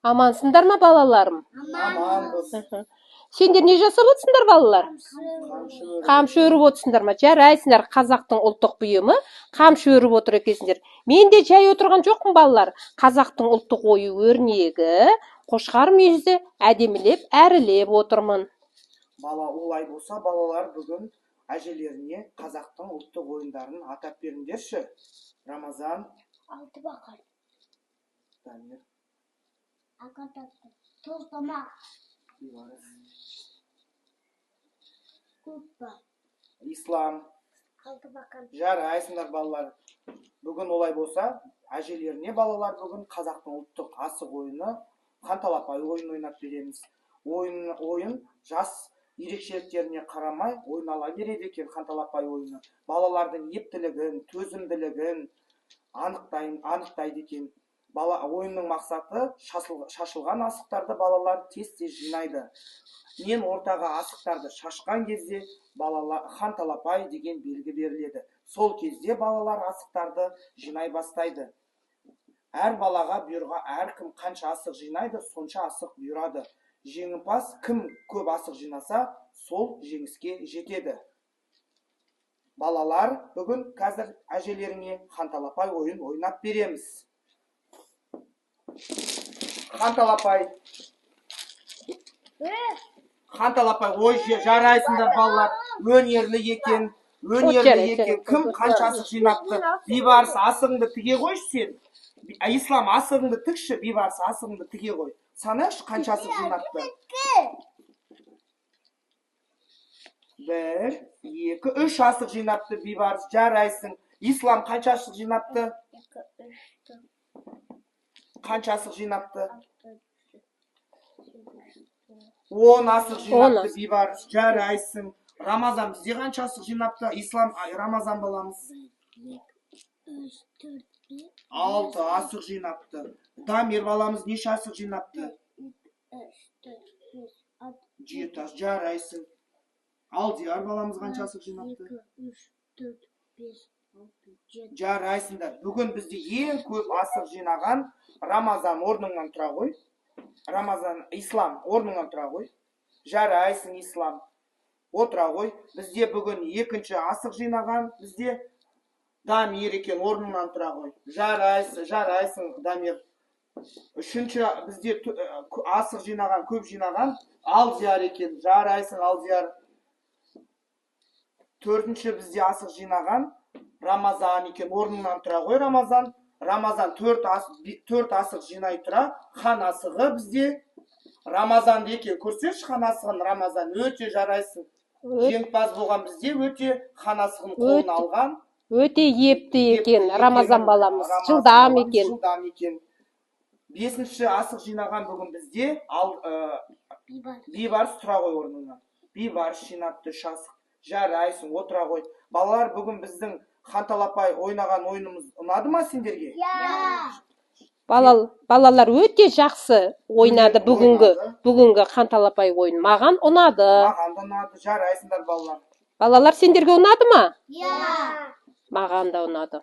Амансыңдар ма, балаларым? Аманбыз. Сендер не жасап отырсыңдар, балалар? Қамшы өріп отырсыңдар ма? Жарайсыңдар, қазақтың ұлттық бұйымы қамшы өріп отыр екенсіңдер. Мен де жай отырған жоқпын, балалар. Қазақтың ұлттық ою өрнегі, қошқар мүйізі әдемілеп, әрілеп отырмын. Бала олай болса, балалар бүгін әжелеріне қазақтың ұлттық ойындарын атап беріңдерші. Рамазан. Алты бақыр. Дамир. Акатапты. Тоздама. Бибарыс. Куппа. Ислам. Алты бақыр. Жарайсыңдар, балалар. Бүгін олай болса, әжелеріне балалар бүгін қазақтың ұлттық асық ойыны, қанталапай ойын ойнап береміз. Ойын жас ерекшеліктеріне қарамай ойнала береді екен қанталапай ойыны. Балалардың ептілігін, төзімділігін анықтайды екен. Ойынның мақсаты шашылған асықтарды балалар тез-тез жинайды. Мен ортаға асықтарды шашқан кезде қанталапай деген белгі беріледі. Сол кезде балалар асықтарды жинай бастайды. Әр балаға бұйырға әркім қанша асық жинайды, сонша асық бұйырады. Жеңімпаз кім көп асық жинаса, сол жеңіске жетеді. Балалар, бүгін қазір әжелеріңе қанталапай ойын ойнап береміз. Қанталапай. Қанталапай, ой, жарайсыңдар балалар. Өнерлі екен. Кім қанша асық жинапты? Бибарыс, асығыңды тіге қойшы сен. Ислам, асығыңды тікші, Бибарыс, асығыңды тіге қой. Санашы қанша асық жинапты? 1, 2, 3 асық жинапты Бибарыс, жарайсың. Ислам қанша асық жинапты? Қанша асық жинапты? 10 асық жинапты Бибарыс, жарайсың. Рамазан бізде қанша асық жинапты? Ислам, Рамазан баламыз. 6 асық жинапты. Дамир баламыз неше асық жинапты? 7 асық, жарайсың. Алдияр баламыз қанша асық жинапты? 2, 3, 4, 5, 6, 7. Жарайсыңдар. Бүгін бізде ең көп асық жинаған Рамазан орныңнан тұра ғой. Ислам орныңнан тұра ғой. Жарайсың, Ислам. Отыра ғой. Бізде бүгін екінші асық жинаған, бізде Дамир екен, орныңнан тұра ғой. Жарайсың, Дамир. Үшінші бізде асық жинаған, көп жинаған Алдияр екен. Жарайсың, Алдияр. Төртінші бізде асық жинаған Рамазан екен, орныңнан тұра ғой, Рамазан. Рамазан 4 асық жинай тұра, хан асығы бізде Рамазан екен. Көрсеш хан асығын, Рамазан, өте жарайсың. Жеңімпаз болған бізде өте хан асығын қолына алған. Өте епті екен, Рамазан баламыз. Жылдам екен. 5-ші асық жинаған бүгін бізде Бибарыс, тұра ғой орныңнан. Бибарыс жинапты 3 асық. Жарайсың, отыра ғой. Балалар, бүгін біздің қанталапай ойнаған ойынымыз ұнады ма сендерге? Балалар өте жақсы ойнады бүгінгі қанталапай ойын. Маған ұнады. Маған да ұнады. Жарайсыңдар балалар. Балалар, сендерге ұнады ма? Иә. Маған да ұнады.